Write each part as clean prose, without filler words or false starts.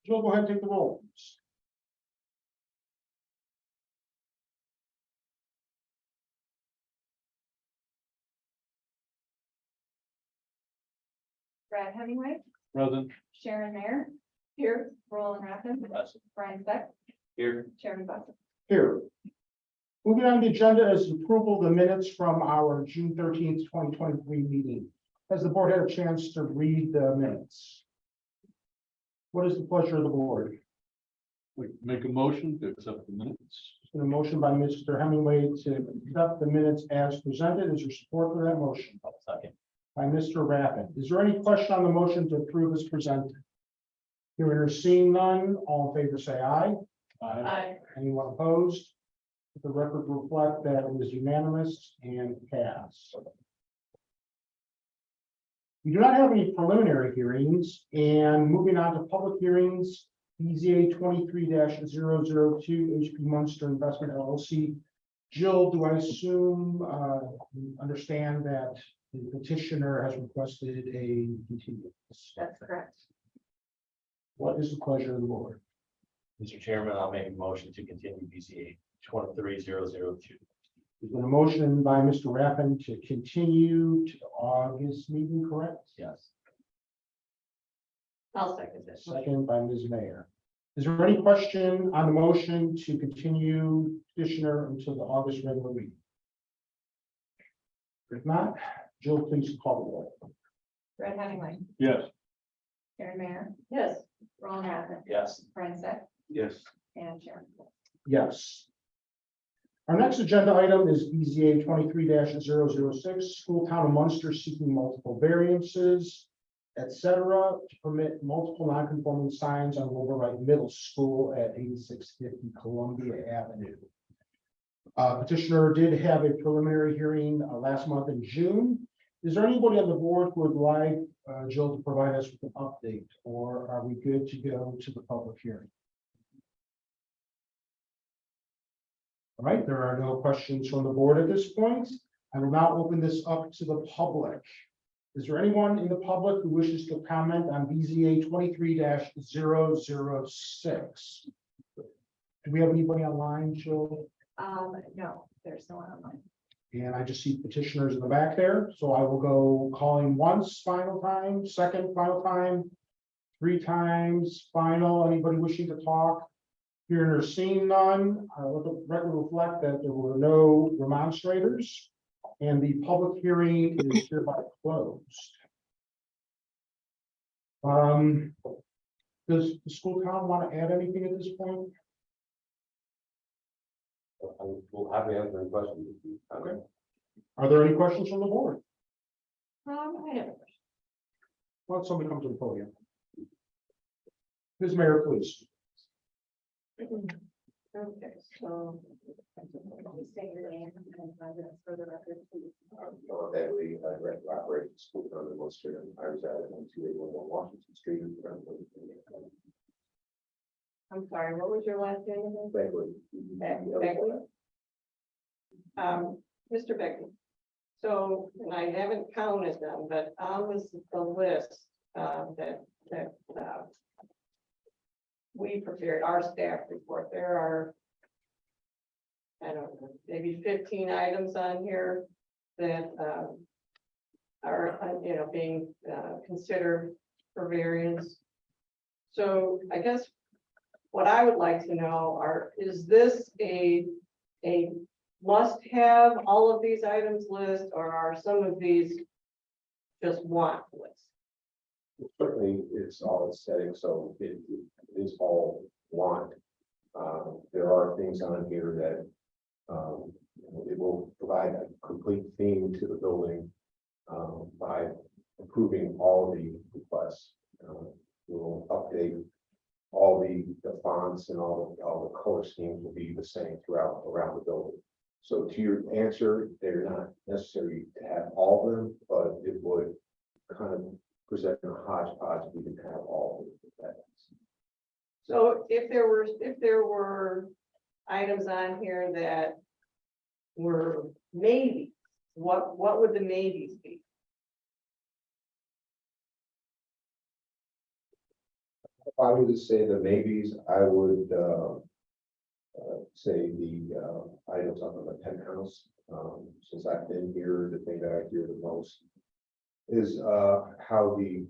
Jill, go ahead and take the roll. Brad Hemingway, Present. Sharon Mayer. Here. Roland Rappen. Present. Brian Beck, Here. Chairman Buster. Here. Moving on to the agenda is approval of the minutes from our June 13th, 2023 meeting. Has the board had a chance to read the minutes? What is the pleasure of the board? We make a motion to accept the minutes. A motion by Mr. Hemingway to accept the minutes as presented. Is there support for that motion? Second. By Mr. Rappin. Is there any question on the motion to approve as presented? Hearing or seeing none, all in favor say aye. Aye. Anyone opposed? The record will reflect that it was unanimous and passed. We do not have any preliminary hearings, and moving on to public hearings, BZA 23-002 HP Munster Investment LLC. Jill, do I assume, understand that the petitioner has requested a continuance? That's correct. What is the pleasure of the board? Mr. Chairman, I'll make a motion to continue BZA 23002. There's been a motion by Mr. Rappin to continue to the August meeting, correct? Yes. I'll second this. Second by Ms. Mayer. Is there any question on the motion to continue petitioner until the August regular meeting? If not, Jill, please call the roll. Brad Hemingway, Yes. Sharon Mayer. Yes. Roland Rappen, Yes. Brian Beck, Yes. and Chairman. Yes. Our next agenda item is BZA 23-006, School Town of Munster seeking multiple variances, etc., to permit multiple non-conforming signs on Wilburite Middle School at 8650 Columbia Avenue. Petitioner did have a preliminary hearing last month in June. Is there anybody on the board who would like Jill to provide us with an update, or are we good to go to the public hearing? All right, there are no questions from the board at this point. I will now open this up to the public. Is there anyone in the public who wishes to comment on BZA 23-006? Do we have anybody online, Jill? No, there's no one online. And I just see petitioners in the back there, so I will go calling once, final time, second, final time, 3 times, final. Anybody wishing to talk? Hearing or seeing none, let the record reflect that there were no remonstrators, and the public hearing is hereby closed. Does the school town want to add anything at this point? We'll have to answer any questions. Okay. Are there any questions from the board? I have a question. Well, somebody come to the podium. Ms. Mayor, please. Okay, so. State your name and residence for the record, please. Bagley, I operate the school down in Worcester, and I reside at 1281 Washington Street. I'm sorry, what was your last name again? Bagley. Beckley? Mr. Beckley. So, and I haven't counted them, but on the list, that we prepared, our staff report, there are, I don't know, maybe 15 items on here that are, being considered for variance. So I guess what I would like to know is this a must have all of these items list, or are some of these just want list? Certainly, it's all it's setting, so it is all want. There are things on here that it will provide a complete theme to the building by approving all the requests. We'll update all the fonts and all the color schemes will be the same throughout around the building. So to your answer, they're not necessary to have all of them, but it would kind of present a hodgepodge if we didn't have all of them. So if there were items on here that were maybe, what would the maybes be? If I were to say the maybes, I would say the items up in the penthouse. Since I've been here, the thing that I hear the most is how the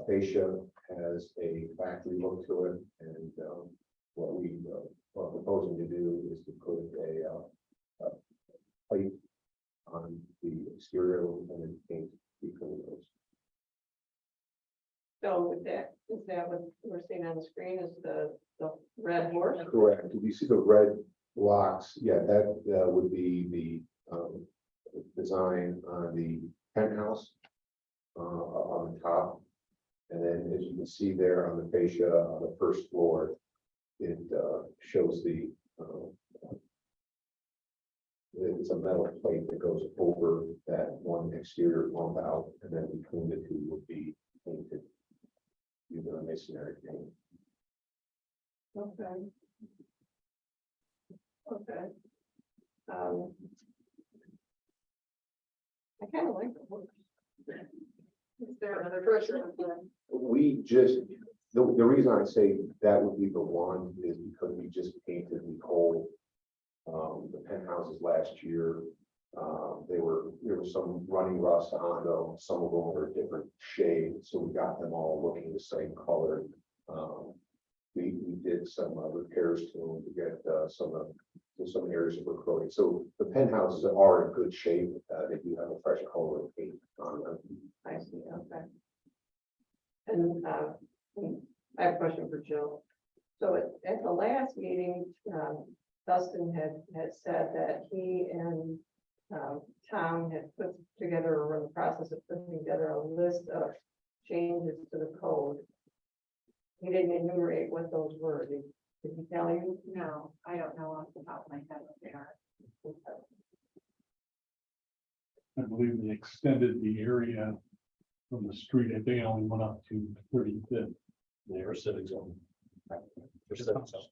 fascia has a factory look to it, and what we are proposing to do is to put a plate on the exterior and then paint between those. So with that, is that what we're seeing on the screen is the red horse? Correct. If you see the red blocks, yeah, that would be the design on the penthouse on the top. And then as you can see there on the fascia on the first floor, it shows the it's a metal plate that goes over that one exterior bump out, and then between the two would be painted using a masonry paint. Okay. Okay. I kind of like the horse. Is there another person? We just, the reason I say that would be the one is because we just painted the whole, the penthouses last year. There was some running rust on them, some of them were a different shade, so we got them all looking the same color. We did some repairs to them to get some areas of corroding. So the penthouses are in good shape. They do have a fresh color of paint on them. I see, okay. And I have a question for Jill. So at the last meeting, Dustin had said that he and Tom had put together, or were in the process of putting together a list of changes to the code. He didn't enumerate what those were. Did he tell you? No, I don't know off the top of my head what they are. I believe they extended the area from the street. I think it only went up to 35th. They were civic zone. That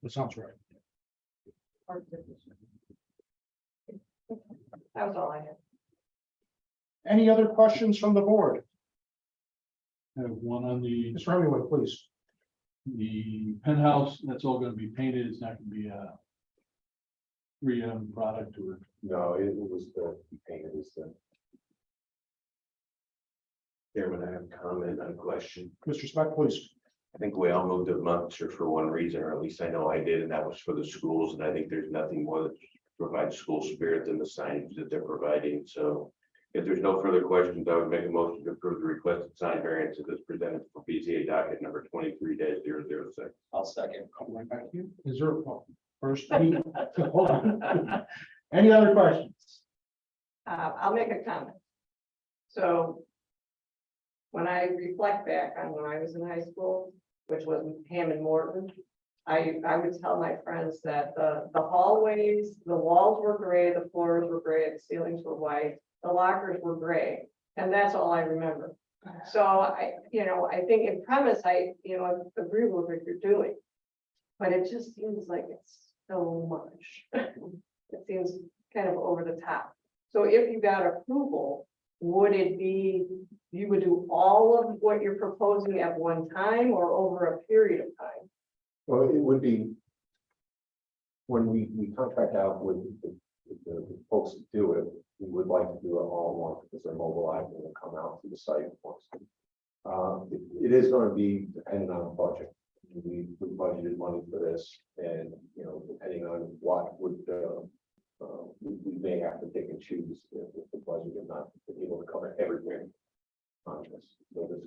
sounds right. That was all I had. Any other questions from the board? I have one on Mr. Hemingway, please. the penthouse. That's all going to be painted. It's not going to be a 3M product or. No, it was the painted is the. Chairman, I have a comment on a question. Mr. Speck, please. I think we all moved to Munster for one reason, or at least I know I did, and that was for the schools. And I think there's nothing more that provides school spirit than the signage that they're providing. So if there's no further questions, I would make a motion to approve the requested sign variances as presented for BZA docket number 23-006. I'll second. Come right back to you. Is there, first, hold on. Any other questions? I'll make a comment. So when I reflect back on when I was in high school, which was Hammond Morton, I would tell my friends that the hallways, the walls were gray, the floors were gray, the ceilings were white, the lockers were gray, and that's all I remember. So I think in premise, I agree with what you're doing, but it just seems like it's so much. It seems kind of over the top. So if you got approval, would it be, you would do all of what you're proposing at one time or over a period of time? Well, it would be. When we contract out with the folks that do it, we would like to do it all at once because they're mobilized and will come out to the site once. It is going to be dependent on the budget. We budgeted money for this, and depending on what would we may have to pick and choose if the budget is not able to cover everything on this. So this,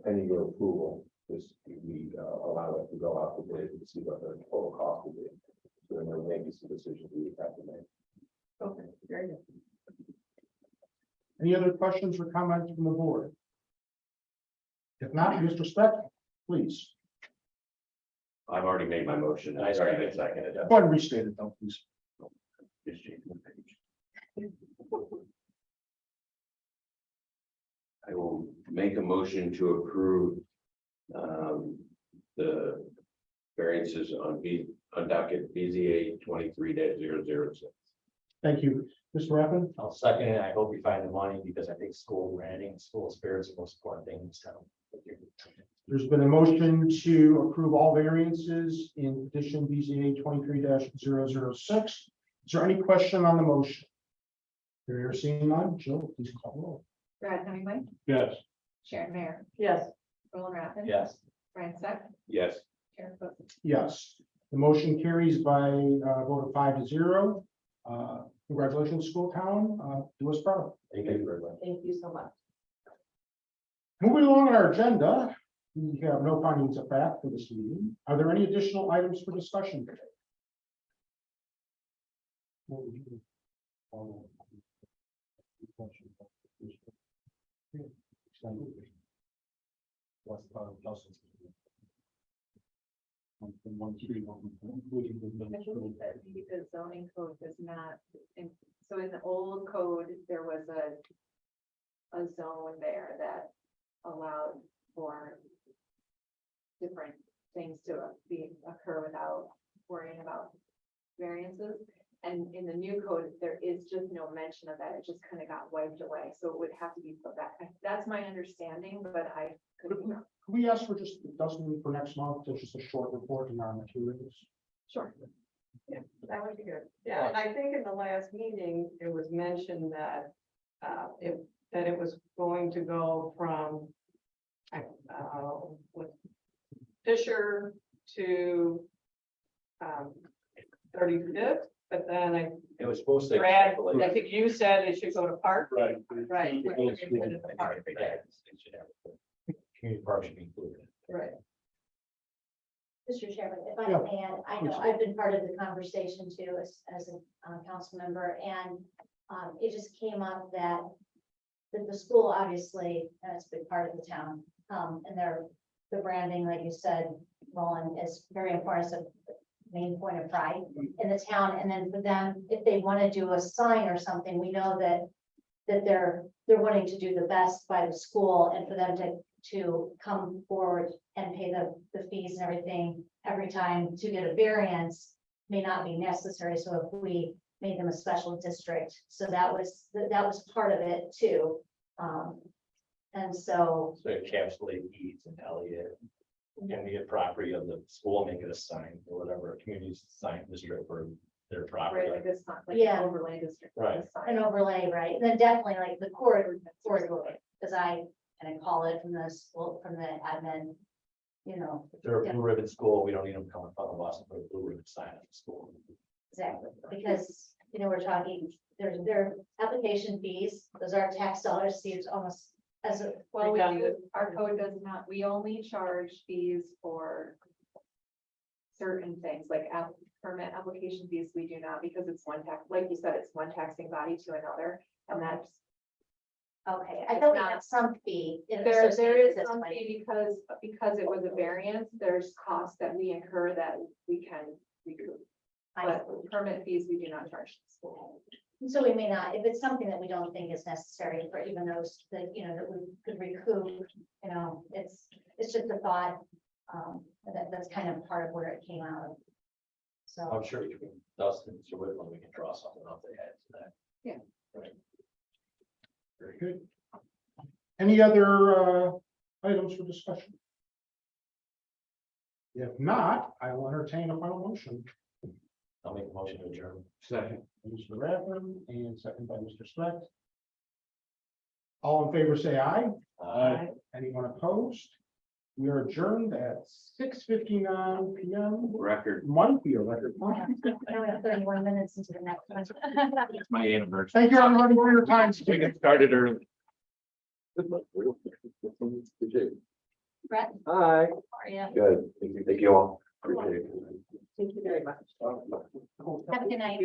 pending your approval, we allow it to go out to bid and see what the total cost will be. So then there may be some decisions we would have to make. Okay, very good. Any other questions or comments from the board? If not, Mr. Speck, please. I've already made my motion. I already been seconded. Go ahead and restate it though, please. Just change the page. I will make a motion to approve the variances on docket BZA 23-006. Thank you. Mr. Rappin? I'll second it. I hope you find the money because I think school branding, school spirit is the most important thing in this town. There's been a motion to approve all variances in petition BZA 23-006. Is there any question on the motion? You're seeing none, Jill, please call roll. Brad Hemingway, Yes. Sharon Mayer, Yes, Roland Rappen. Yes. Brian Steck, Yes. Karen Cook. Yes, the motion carries by a vote of 5-0. Congratulations, School Town. Do us proud. Thank you very much. thank you so much. Moving along on our agenda, we have no findings of fact for this meeting. Are there any additional items for discussion today? I believe that maybe the zoning code does not, so in the old code, there was a zone there that allowed for different things to occur without worrying about variances. And in the new code, there is just no mention of that. It just kind of got wiped away. So it would have to be put back. That's my understanding, but I could be wrong. Can we ask for just, it doesn't mean for next month, just a short report in our materials? Sure. That would be good. Yeah, and I think in the last meeting, it was mentioned that it was going to go from with Fisher to 35th, but then It was supposed to. Brad, I think you said it should go to Park. Right. Right. Community park should be included. Right. Mr. Chairman, if I Yeah, may add, I know please. I've been part of the conversation too as a council member, and it just came up that the school obviously, it's a big part of the town, and the branding, like you said, Roland, is very important. It's a main point of pride in the town. And then for them, if they want to do a sign or something, we know that they're wanting to do the best by the school, and for them to come forward and pay the fees and everything every time to get a variance may not be necessary. So if we made them a special district, so that was part of it too. And so, So encapsulate Eads and Elliott. And the property of the school, make it a sign or whatever, a community sign district for their property. Right, like this, like Yeah. an overlay district. Right. an overlay, right? And then definitely like the corridor, because I call it from the school, from the admin, you know, If they're a blue ribbon school, we don't need them coming from Boston for a blue ribbon sign at the school. exactly, because, you know, we're talking, their application fees, those are tax dollars, see, it's almost as a, Well, we do, Redundant. our code does not, we only charge fees for certain things, like permit application fees, we do not, because it's one tax, like you said, it's one taxing body to another, and that's. okay, I thought we had some fee. There is associated some with this, fee because it was a variance, there's costs that we incur that we can recoup. but But permit fees, we do not charge the school. so we may not, if it's something that we don't think is necessary for even those that, you know, that we could recoup, you know, it's just a thought. That's kind of part of where it came out of. So, I'm sure between Dustin and Sir Whitman, we can draw something off the head to that. Very good. Any other items for discussion? If not, I will entertain a final motion. I'll make a motion to adjourn. Second. Mr. Rathman and second by Mr. Speck. All in favor, say aye. Anyone opposed? We are adjourned at 6:59 p.m. Record. Might be a record. now we have 31 minutes into the next one. It's my anniversary. Thank you everybody for your time. We get started early. Brett, Hi. how are you? Good. Thank you all. Appreciate it. Thank you very much. Have a good night.